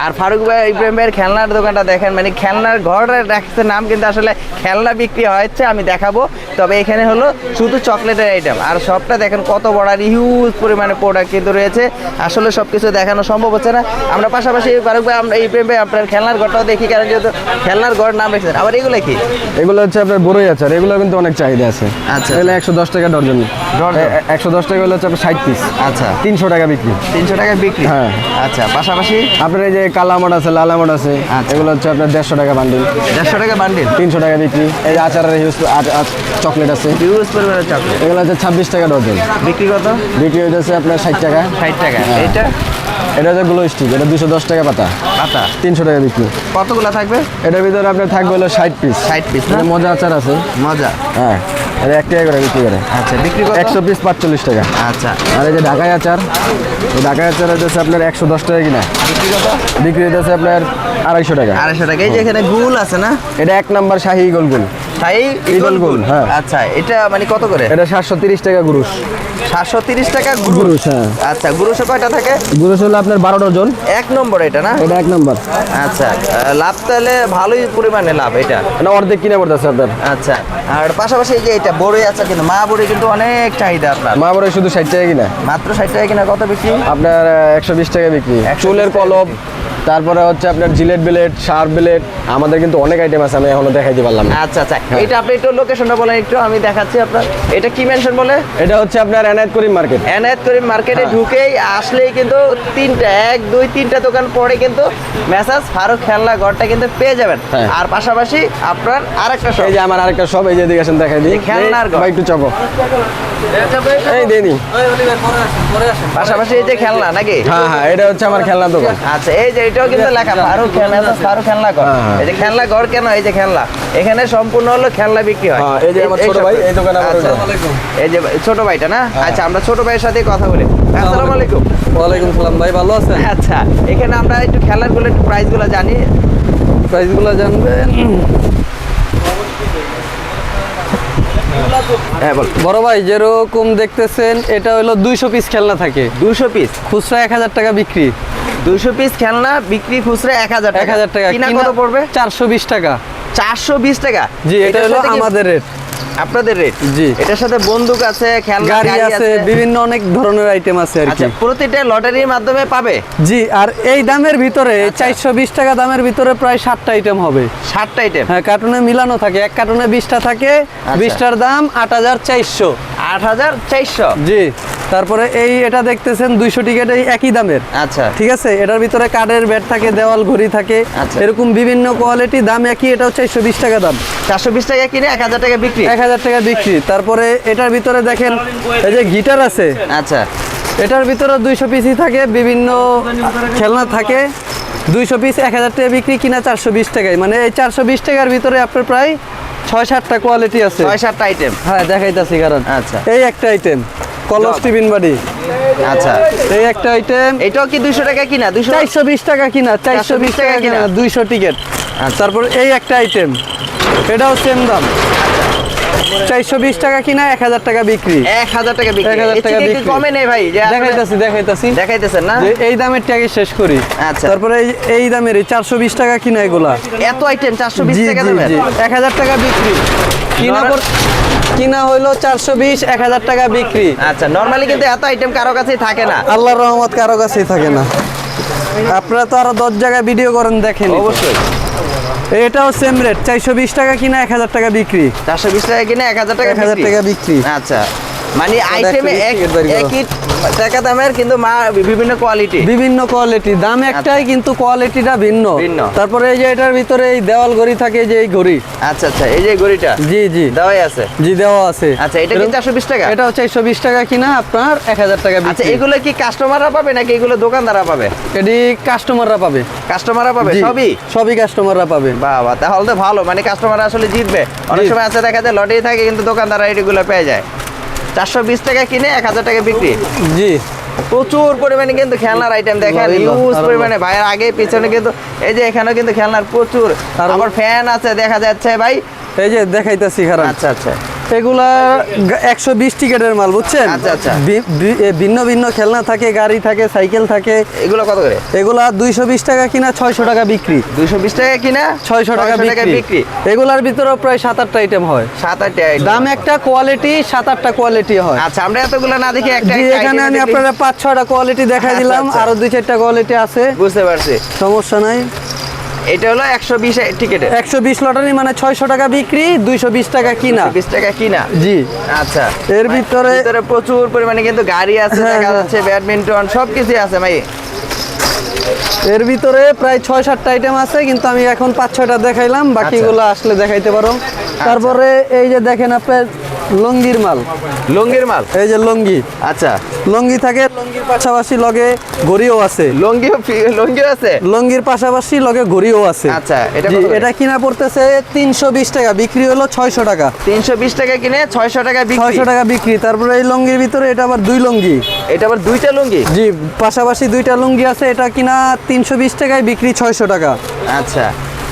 আর ফারুক ভাই, ইব্রাহিম ভাইয়ের খেলনার দোকানটা দেখেন, মানে খেলনার ঘর রাখছে নাম, কিন্তু আসলে খেলনা বিক্রি হচ্ছে। আমি দেখাবো তবে এখানে হলো শুধু চকলেটের আইটেম, আর সবটা দেখেন কত বড় আর হিউজ পরিমাণে প্রোডাক্ট কিন্তু রয়েছে। আসলে সব কিছু দেখানো সম্ভব হচ্ছে না। আমরা পাশাপাশি ফারুক ভাই আমরা এই প্রেমে আপনার খেলনার ঘরটাও দেখি, কারণ যেহেতু খেলনার ঘর নাম রেখেছেন। আবার এগুলো কি? এগুলো হচ্ছে আপনার বড়ই আচার, এগুলো কিন্তু অনেক চাহিদা আছে। আচ্ছা। এগুলো 110 টাকা ডর্জন। ডর্জন? 110 টাকা হলো হচ্ছে আপনার 60 পিস। আচ্ছা, 300 টাকা বিক্রি। 300 টাকায় বিক্রি। হ্যাঁ। আচ্ছা, পাশাপাশি আপনার এই যে কালা আমট আছে, লাল আমট আছে, আচ্ছা। এগুলো হচ্ছে আপনার 150 টাকা বান্ডিল। 150 টাকা বান্ডিল, 300 টাকা বিক্রি। এই যে আচারের হিউজ চকলেট আছে, হিউজ পরিমাণে চকলেট এগুলো হচ্ছে 26 টাকা ডর্জন। বিক্রি কত? বিক্রি হইতেছে আপনার 60 টাকা। 60 টাকা। হ্যাঁ। এটা এটা হচ্ছে গ্লো স্টিক, এটা 210 টাকা পাতা, আচ্ছা, 300 টাকা বিক্রি। কতগুলো থাকবে? এটার ভিতরে আপনার থাকবে হলো 60 পিস। 60 পিস না? মজা আচার আছে। মজা। হ্যাঁ, এটা 1 টাকা করে বিক্রি করে। আচ্ছা, বিক্রি কত? 100 পিস 45 টাকা। আচ্ছা, আর এই যে ঢাকাই আচার, এই ঢাকাই আচার হচ্ছে আপনার 110 টাকা কিনা, বিক্রি কত? বিক্রি হইতেছে আপনার 250 টাকা। 250 টাকা। এই যে এখানে গুল আছে না? এটা 1 নাম্বার শাহী গোলগুল। তাই ঈগল গুল, হ্যাঁ। আচ্ছা, এটা মানে কত করে? এটা 730 টাকা গুরুশ। 730 টাকা গুরুশ। গুরুশ, হ্যাঁ। আচ্ছা, গুরুশে কয়টা থাকে? গুরুশ হলো আপনার 12 ডজন। 1 নম্বর এটা না? এটা 1 নাম্বার। আচ্ছা, লাভ তাহলে ভালোই পরিমাণে লাভ এটা। এটা অর্ধেক কিনে পড়তেছে আপনার। আচ্ছা, আর পাশাপাশি এই যে এটা বড়ই আছে, কিন্তু মা বড়ি কিন্তু অনেক চাহিদা আপনার। মা বড় শুধু 60 টাকা কিনা, মাত্র 60 টাকা কিনা, কত বিক্রি? আপনার 120 টাকা বিক্রি। 120 চুলের টাকা কলম, বিক্রি। তারপরে হচ্ছে আপনার জিলেট ব্লেড, শার্প ব্লেড, আমাদের কিন্তু অনেক আইটেম আছে, আমি এখনো দেখাইতে পারলাম না। আচ্ছা আচ্ছা, এটা আপনি একটু লোকেশনটা বলেন একটু, আমি দেখাচ্ছি আপনার। এটা কি মেনশন বলে? এটা হচ্ছে আপনার এনায়েত করিম মার্কেট। এনায়েত করিম মার্কেটে ঢুকেই আসলেই কিন্তু 3টা দোকান পরে কিন্তু মেসাজ ফারুক খেলনা ঘরটা কিন্তু পেয়ে যাবেন। হ্যাঁ। আর পাশাপাশি আপনার আরেকটা এই যে আমার আরেকটা সব, এই যে এদিকে আসেন দেখাই দিই। এই খেলনার ঘর। ভাই একটু চকো, এই দিয়ে দিই। পাশাপাশি এই যে খেলনা নাকি? হ্যাঁ হ্যাঁ, এটা হচ্ছে আমার খেলনা দোকান। আচ্ছা, এই যে এটাও কিন্তু লেখা ফারুক মেসাজ ফারুক খেলনা ঘর। হ্যাঁ, হ্যাঁ। এই যে খেলনা ঘর কেন? এই যে খেলনা, এখানে সম্পূর্ণ হলো খেলনা বিক্রি হয়। হ্যাঁ, এই যে আমার ছোট ভাই, এই দোকানে আমার আচ্ছা, এই যে ছোট ভাইটা না? আচ্ছা, আমরা ছোট ভাইয়ের সাথে কথা বলি। আসসালামু আলাইকুম। ওয়ালাইকুম সালাম ভাই, ভালো আছেন? আচ্ছা, এখানে আমরা একটু খেলারগুলো একটু প্রাইসগুলো জানি। প্রাইসগুলো জানবেন? হ্যাঁ, বল। বড় ভাই যেরকম দেখতেছেন, এটা হলো 200 পিস খেলনা থাকে, 200 পিস, খুচরা 1000 টাকা বিক্রি। 200 পিস খেলনা বিক্রি খুচরা 1000 টাকা। 1000 টাকা কিনা কত পড়বে? 420 টাকা। 420 টাকা। জি, এটা এটার হলো সাথে কি আমাদের রেট। আপনাদের রেট? জি। এটার সাথে বন্দুক আছে, খেলনা গাড়ি আছে, বিভিন্ন অনেক ধরনের আইটেম আছে আর কি। আচ্ছা, প্রতিটা লটারির মাধ্যমে পাবে? জি, আর এই দামের ভিতরে 420 টাকা দামের ভিতরে প্রায় 7টা আইটেম হবে। 7টা আইটেম? হ্যাঁ, কার্টুনে মিলানো থাকে, এক কার্টুনে 20টা থাকে। 20টার দাম 8400। 8400? জি। তারপরে এটা দেখতেছেন 200 টিকেট, এই একই দামের। আচ্ছা, ঠিক আছে, এটার ভিতরে কার্ডের ব্যাট থাকে, দেওয়াল ঘড়ি থাকে, আচ্ছা। এরকম বিভিন্ন কোয়ালিটি, দাম একই। এটাও 420 টাকা দাম, 420 টাকা কিনে 1000 টাকা বিক্রি। 1000 টাকা বিক্রি। তারপরে এটার ভিতরে দেখেন এই যে গিটার আছে, আচ্ছা, এটার ভিতরে 200 পিসই থাকে, বিভিন্ন খেলনা থাকে। 200 পিস 1000 টাকা বিক্রি, কিনা 420 টাকায়। মানে এই 420 টাকার ভিতরে আপনার প্রায় 6-7টা কোয়ালিটি আছে। 6-7টা আইটেম? হ্যাঁ, দেখাইতাছি কারণ। আচ্ছা। এই একটা আইটেম কলস টিফিন বাড়ি। আচ্ছা, এই একটা আইটেম, এটাও কি 200 টাকা কিনা? 420 টাকা কিনা, 420 টাকা কিনা, 200 টিকেট। তারপর এই একটা আইটেম, এটাও সেম দাম, 420 টাকা কিনা, 1000 টাকা বিক্রি। 1000 টাকা বিক্রি। 1000 টাকা এর থেকে কি বিক্রি। কমে নেই ভাই? যে দেখাইতাছি দেখাইতেছেন না? যে এই দামের টাকা শেষ করি। আচ্ছা। তারপরে এই দামের 420 টাকা কিনা এগুলা। এত আইটেম 420 জি টাকা জি দামের? জি, 1000 টাকা বিক্রি। কিনা হইলো 420, 1000 টাকা বিক্রি। আচ্ছা, নরমালি কিন্তু এত আইটেম কারো কাছেই থাকে না। আল্লাহর রহমত কারো কাছেই থাকে না। আপনারা তো আরো 10 জায়গায় ভিডিও করেন, দেখেন। অবশ্যই। এটাও সেম রেট, 420 টাকা কিনা, 1000 টাকা বিক্রি। 420 টাকা কিনে 1000 টাকা 1000 টাকা বিক্রি। আচ্ছা, মানে আইটেমে ticket বাড়ি করো। একই টাকা দামের, কিন্তু বিভিন্ন কোয়ালিটি। বিভিন্ন কোয়ালিটি, দাম একটাই কিন্তু কোয়ালিটিটা ভিন্ন। ভিন্ন। তারপরে এই যে এটার ভিতরে এই দেওয়াল ঘড়ি থাকে, যে এই ঘড়ি। আচ্ছা আচ্ছা, এই যে ঘড়িটা জি জি, দেওয়াই আছে? জি, দেওয়া আছে। আচ্ছা, এটা কি 420 টাকা? এটাও 420 টাকা কিনা, আপনার 1000 টাকা আচ্ছা, বিক্রি। এগুলো কি কাস্টমাররা পাবে নাকি এগুলো দোকানদাররা পাবে? এটি কাস্টমাররা পাবে। কাস্টমাররা পাবে জি, সবই? সবই কাস্টমাররা পাবে। বাবা, তাহলে তো ভালো, মানে কাস্টমাররা আসলে জিতবে। অনেক জি। সময় আছে দেখা যায় লটারি থাকে, কিন্তু দোকানদাররা এগুলো পেয়ে যায়। 420 টাকা কিনে 1000 টাকা বিক্রি। জি, প্রচুর পরিমাণে কিন্তু খেলনার আইটেম দেখেন, ভালোই হিউজ আরো পরিমাণে ভাইয়ের আগে পিছনে কিন্তু এই যে এখানেও কিন্তু খেলনার প্রচুর। আরো- আবার ফ্যান আছে দেখা যাচ্ছে ভাই। এই যে দেখাইতাছি খারাপ। আচ্ছা আচ্ছা, এগুলা 120 টিকেটের মাল, বুঝছেন? আচ্ছা, আচ্ছা। ভিন্ন ভিন্ন খেলনা থাকে, গাড়ি থাকে, সাইকেল থাকে। এগুলো কত করে? এগুলা 220 টাকা কিনা, 600 টাকা বিক্রি। 220 টাকা কিনা, 600 টাকা বিক্রি। এগুলার ভিতরে প্রায় 7-8টা আইটেম হয়। 7-8টা দাম একটা, কোয়ালিটি 7-8টা কোয়ালিটি হয়। আচ্ছা, আমরা এতগুলো না দেখি একটা জি, এখানে আমি আপনারা 5-6টা কোয়ালিটি দেখাই আচ্ছা, দিলাম, আচ্ছা। আরো 2-4টা কোয়ালিটি আছে, বুঝতে পারছি। সমস্যা নাই। এটা হলো 120 টিকেটে, 120 লটারি মানে 600 টাকা বিক্রি, 220 টাকা কিনা। 20 টাকা কিনা। জি। আচ্ছা, এর ভিতরে প্রচুর পরিমাণে কিন্তু গাড়ি আছে, হ্যাঁ, দেখা হ্যাঁ। যাচ্ছে ব্যাডমিন্টন সবকিছু আছে ভাই। এর ভিতরে প্রায় 6-7টা আইটেম আছে, কিন্তু আমি এখন 5-6টা দেখাইলাম, বাকিগুলো আসলে দেখাইতে পারো। তারপরে এই যে দেখেন আপনার লুঙ্গির মাল, লুঙ্গির মাল। এই যে লুঙ্গি, আচ্ছা, লুঙ্গি থাকে, লুঙ্গির পাশাপাশি লগে ঘড়িও আছে। লুঙ্গি আছে, লুঙ্গির পাশাপাশি লগে ঘড়িও আছে। আচ্ছা, এটা জি, কত করে? এটা কিনা পড়তেছে 320 টাকা, বিক্রি হলো 600 টাকা। 320 টাকা কিনে 600 টাকা বিক্রি। 600 টাকা বিক্রি। তারপরে এই লুঙ্গির ভিতরে এটা আবার 2 লুঙ্গি। এটা আবার 2টা লুঙ্গি। জি, পাশাপাশি 2টা লুঙ্গি আছে, এটা কিনা 320 টাকায়, বিক্রি 600 টাকা। আচ্ছা,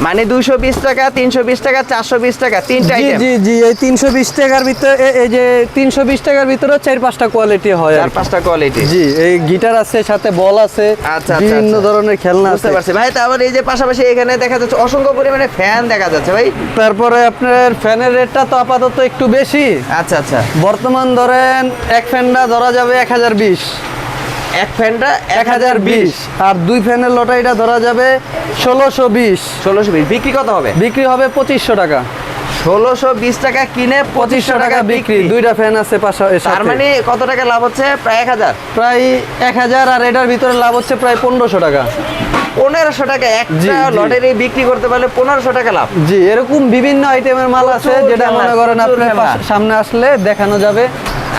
মানে 220 টাকা, 320 টাকা, 420 টাকা, তিনটা জি আইটেম। জি জি, এই 320 টাকার ভিতরে এই যে 320 টাকার ভিতরে 4-5টা কোয়ালিটি হয় আর কি। 4-5টা কোয়ালিটি। জি, এই গিটার আছে, সাথে বল আছে, আচ্ছা, বিভিন্ন আচ্ছা। ধরনের খেলনা বুঝতে আছে। পারছি ভাই। তারপর এই যে পাশাপাশি এখানে দেখা যাচ্ছে অসংখ্য পরিমাণে ফ্যান দেখা যাচ্ছে ভাই। তারপরে আপনার ফ্যানের রেটটা তো আপাতত একটু বেশি। আচ্ছা, আচ্ছা। বর্তমান ধরেন এক ফ্যানটা ধরা যাবে 1020, এক ফ্যানটা 1020, আর 2 ফ্যানের লটারিটা ধরা যাবে 1620। 1620। বিক্রি কত হবে? বিক্রি হবে 2500 টাকা। 1620 টাকা কিনে 2500 টাকা বিক্রি। 2টা ফ্যান আছে তার মানে কত টাকা লাভ হচ্ছে? প্রায় 1000। প্রায় 1000, আর এটার ভিতরে লাভ হচ্ছে প্রায় 1500 টাকা। 1500 টাকা জি, একটা জি। লটারি বিক্রি করতে পারলে 1500 টাকা লাভ। জি, এরকম বিভিন্ন আইটেমের মাল আছে, প্রচুর যেটা খেলনা, মনে করেন প্রচুর আপনার খেলনা। সামনে আসলে দেখানো যাবে।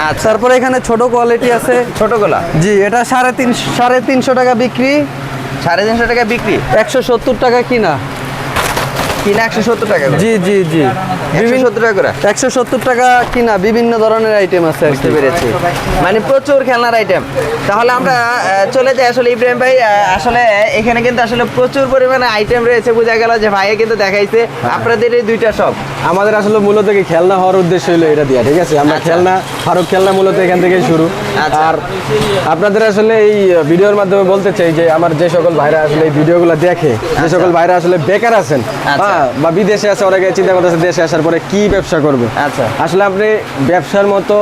আচ্ছা, তারপরে এখানে ছোট কোয়ালিটি আছে। ছোটগুলা জি, এটা 350 টাকা বিক্রি, 350 টাকা বিক্রি, 170 টাকা কিনা। কিনা 170 টাকা করে। জি জি জি, 170 টাকা করে। 170 টাকা কিনা, বিভিন্ন ধরনের আইটেম আছে আর বুঝতে কি। পেরেছি, মানে প্রচুর খেলনার আইটেম। তাহলে আমরা চলে যাই আসলে ইব্রাহিম ভাই। আসলে এখানে কিন্তু আসলে প্রচুর পরিমাণে আইটেম রয়েছে, বোঝা গেল যে ভাইয়া কিন্তু দেখাইছে আপনাদের এই 2টা শপ। আমাদের আসলে মূলত কি খেলনা হওয়ার উদ্দেশ্য হলো এটা দিয়া, ঠিক আছে? আমরা আচ্ছা। খেলনা, ফারুক খেলনা মূলত এখান থেকেই শুরু। আচ্ছা। আর আপনাদের আসলে এই ভিডিওর মাধ্যমে বলতে চাই যে আমার যে সকল ভাইরা আসলে এই ভিডিওগুলো দেখে, যে সকল ভাইরা আসলে বেকার আছেন, আচ্ছা। বা বিদেশে আছে, অনেকে চিন্তা করতেছে দেশে আসার পরে কি ব্যবসা করবে। আচ্ছা। আসলে আপনি ব্যবসার মতো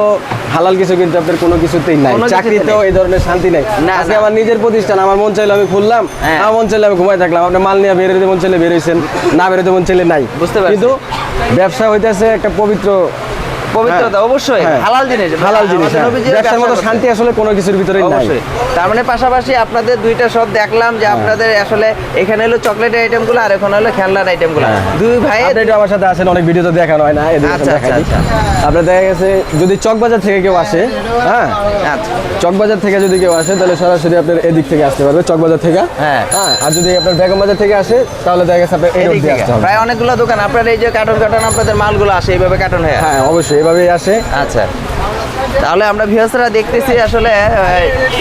হালাল কিছু কিন্তু আপনার কোনো কিছুতেই নাই, কোনো কিছুতে চাকরিতেও নেই। এই ধরনের শান্তি নাই। না, আজকে না। আমার নিজের প্রতিষ্ঠান, আমার মন চাইলে আমি খুললাম, হ্যাঁ। আমার মন চাইলে আমি ঘুমাই থাকলাম। আপনি মাল নিয়ে বেরোতে মন চাইলে বেরোইছেন, না বেরোতে মন চাইলে নাই। বুঝতে পারছি। কিন্তু ব্যবসা হইতেছে একটা পবিত্র, পবিত্রতা, অবশ্যই হ্যাঁ। হালাল জিনিস। হালাল জিনিস, আমাদের হ্যাঁ। নবীজির ব্যবসার মতো ব্যবসা করতে। শান্তি আসলে কোনো কিছুর ভিতরে নাই। অবশ্যই। তার মানে পাশাপাশি আপনাদের 2টা শপ দেখলাম যে আপনাদের আসলে এখানে হলো চকলেটের আইটেমগুলো আর এখন হলো খেলনার আইটেমগুলো। দুই ভাই। আপনি একটু আমার সাথে আসেন, অনেক ভিডিও তো দেখানো হয় না, এদিকে আচ্ছা, দেখাই দিই। আচ্ছা, আপনার দেখা গেছে যদি চকবাজার থেকে কেউ আসে, হ্যাঁ, আচ্ছা, চকবাজার থেকে যদি কেউ আসে তাহলে সরাসরি আপনার এদিক থেকে আসতে পারবে, চকবাজার থেকে। হ্যাঁ। আর যদি আপনার বেগম বাজার থেকে আসে তাহলে দেখা গেছে আপনার এই রোড এদিক দিয়ে থেকে আসতে হবে। প্রায় অনেকগুলো দোকান আপনার এই যে কার্টন আপনাদের মালগুলো আসে এইভাবে কার্টন হয়ে। হ্যাঁ, অবশ্যই এভাবেই আসে। আচ্ছা, তাহলে আমরা ভিউয়ার্সরা দেখতেছি আসলে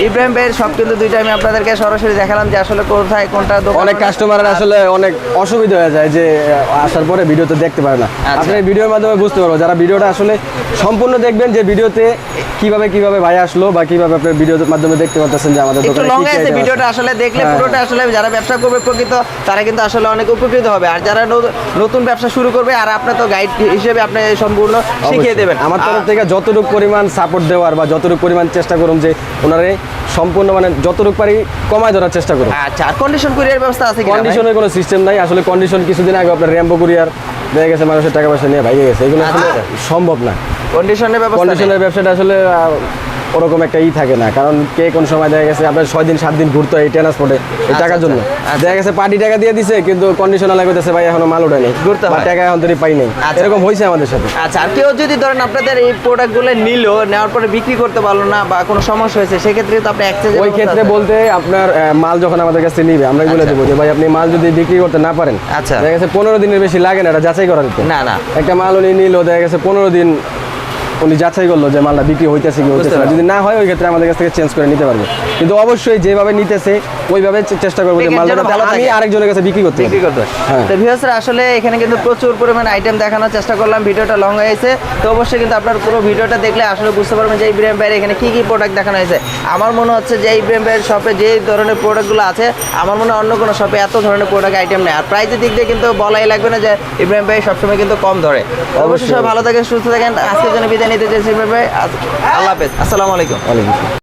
ইব্রাহিম ভাইয়ের সব কিন্তু 2টা আমি আপনাদেরকে সরাসরি দেখালাম যে আসলে কোথায় কোনটা দোকান। অনেক কাস্টমারের আসলে অনেক অসুবিধা হয়ে যায় যে আসার পরে ভিডিও তো দেখতে পারে না। আচ্ছা। আপনি এই ভিডিওর মাধ্যমে বুঝতে পারবো, যারা ভিডিওটা আসলে সম্পূর্ণ দেখবেন যে ভিডিওতে কিভাবে ভাই আসলো বা কিভাবে আপনি ভিডিওর মাধ্যমে দেখতে পাচ্ছেন যে আমাদের একটু দোকানে লং কি কি আছে item ভিডিওটা আসলে দেখলে হ্যাঁ। পুরোটা আসলে যারা ব্যবসা করবে প্রকৃত তারা কিন্তু আসলে অনেক উপকৃত হবে, আর যারা নতুন ব্যবসা শুরু করবে আর আপনার তো গাইড হিসেবে আপনি সম্পূর্ণ শিখিয়ে দেবেন। আমার তরফ থেকে যতটুকু পরিমাণ সাপোর্ট দেওয়ার বা যতটুকু পরিমাণ চেষ্টা করুন যে ওনারে সম্পূর্ণ মানে যতটুকু পারি কমায় ধরার চেষ্টা করুন। আচ্ছা, আর কন্ডিশন কুরিয়ার ব্যবস্থা আছে কি? কন্ডিশনের কোনো সিস্টেম নাই আসলে। কন্ডিশন কিছুদিন আগে আপনার র্যাম্বো কুরিয়ার দেখা গেছে মানুষের টাকা পয়সা নিয়ে ভাইগে গেছে, এগুলো আসলে সম্ভব না। কন্ডিশনের ব্যবস্থা নেই? কন্ডিশনের ব্যবসাটা আসলে ওরকম একটা থাকে না, কারণ কে কোন সময় দেখা গেছে আপনার 6 দিন 7 দিন ঘুরতে হয় এই ট্রান্সপোর্টে এই টাকার জন্য। দেখা গেছে পার্টি টাকা দিয়ে দিছে কিন্তু কন্ডিশনার লাগতেছে ভাই এখনো মাল ওঠে নেই, ঘুরতে হয়। টাকা এখন তৈরি পাই নাই। আচ্ছা। এরকম হয়েছে আমাদের সাথে। আচ্ছা, আর কেউ যদি ধরেন আপনাদের এই প্রোডাক্টগুলো নিল, নেওয়ার পরে বিক্রি করতে পারলো না বা কোনো সমস্যা হয়েছে, সেক্ষেত্রে তো আপনি এক্সচেঞ্জ ওই ক্ষেত্রে বলতে আপনার মাল যখন আমাদের কাছে নিবে আমরা বলে আচ্ছা। দেবো যে ভাই আপনি মাল যদি বিক্রি করতে না পারেন, আচ্ছা। দেখা গেছে 15 দিনের বেশি লাগে না এটা যাচাই করা দিতে। না, না। একটা মাল উনি নিল, দেখা গেছে 15 দিন উনি যাচাই করলো যে মালটা বিক্রি হইতেছে কি হইতেছে না। পারছি। যদি না হয় ওই ক্ষেত্রে আমাদের কাছ থেকে চেঞ্জ করে নিতে পারবে। কিন্তু অবশ্যই যেভাবে নিতেছে ওইভাবে চেষ্টা করবো যে Package মালটা যেন ভালো আমি থাকে। আরেকজনের কাছে বিক্রি করতে বিক্রি করতে হ্যাঁ। তো ভিউয়ার্সরা আসলে এখানে কিন্তু প্রচুর পরিমাণে আইটেম দেখানোর চেষ্টা করলাম, ভিডিওটা লং হয়েছে। তো অবশ্যই কিন্তু আপনার পুরো ভিডিওটা দেখলে আসলে বুঝতে পারবেন যে ইব্রাহিম ভাইয়ের এখানে কি কি প্রোডাক্ট দেখানো হয়েছে। আমার মনে হচ্ছে যে ইব্রাহিম ভাইয়ের শপে যে ধরনের প্রোডাক্টগুলো আছে, আমার মনে হয় অন্য কোনো শপে এত ধরনের প্রোডাক্ট আইটেম নেই। আর প্রাইসের দিক দিয়ে কিন্তু বলাই লাগবে না যে ইব্রাহিম ভাই সবসময় কিন্তু কম ধরে। তো অবশ্যই সবাই ভালো থাকেন, সুস্থ থাকেন। আজকের জন্য বিদায় নিতে চাইছি ইব্রাহিম ভাই। আল্লাহ হাফেজ, আসসালামু আলাইকুম। ওয়ালাইকুম আসসালাম।